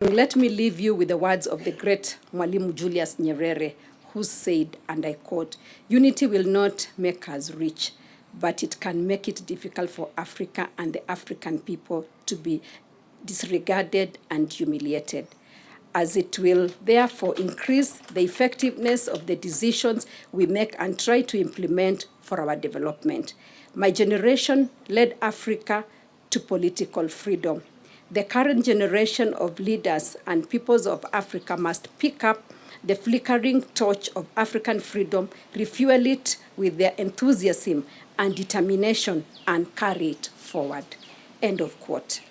Let me leave you with the words of the great Mwalimu Julius Nyerere, who said, and I quote, "Unity will not make us rich, but it can make it difficult for Africa and the African people to be disregarded and humiliated, as it will therefore increase the effectiveness of the decisions we make and try to implement for our development. My generation led Africa to political freedom. The current generation of leaders and peoples of Africa must pick up the flickering torch of African freedom, refuel it with their enthusiasm and determination, and carry it forward." End of quote.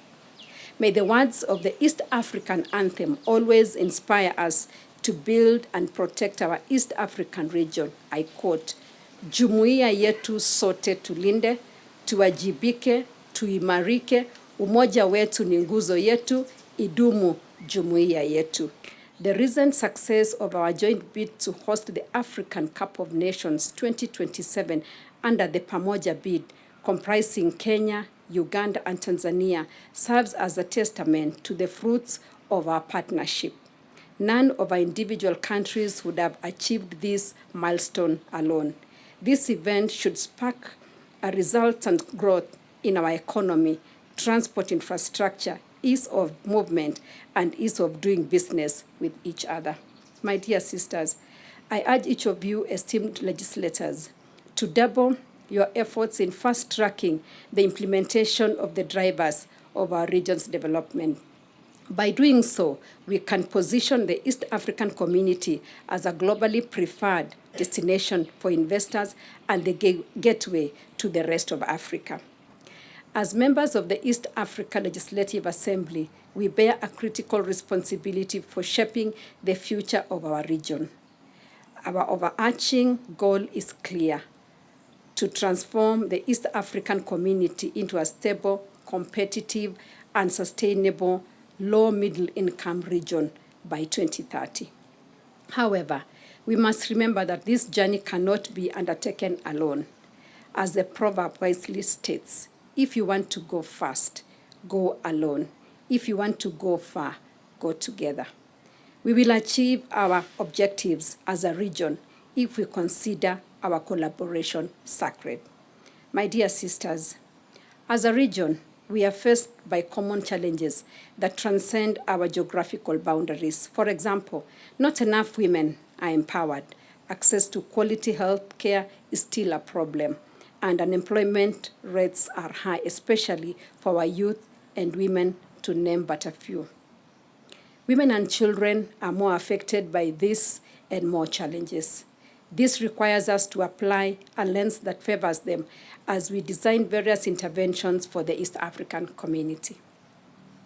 May the words of the East African anthem always inspire us to build and protect our East African region. I quote, "Jumuiya yetu sote tulinde, tuwajibike, tuimarike, umoja wetu ni nguzo yetu, idumu jumuiya yetu." The recent success of our joint bid to host the African Cup of Nations 2027 under the Pamoja bid, comprising Kenya, Uganda, and Tanzania, serves as a testament to the fruits of our partnership. None of our individual countries would have achieved this milestone alone. This event should spark a resultant growth in our economy, transport infrastructure, ease of movement, and ease of doing business with each other. My dear sisters, I urge each of you, esteemed legislators, to double your efforts in fast-tracking the implementation of the drivers of our region's development. By doing so, we can position the East African community as a globally preferred destination for investors and the gateway to the rest of Africa. As members of the East Africa Legislative Assembly, we bear a critical responsibility for shaping the future of our region. Our overarching goal is clear: to transform the East African community into a stable, competitive, and sustainable low-middle-income region by 2030. However, we must remember that this journey cannot be undertaken alone. As the proverb wisely states, if you want to go fast, go alone. If you want to go far, go together. We will achieve our objectives as a region if we consider our collaboration sacred. My dear sisters, as a region, we are faced by common challenges that transcend our geographical boundaries. For example, not enough women are empowered. Access to quality health care is still a problem, and unemployment rates are high, especially for our youth and women, to name but a few. Women and children are more affected by this and more challenges. This requires us to apply a lens that favors them as we design various interventions for the East African community.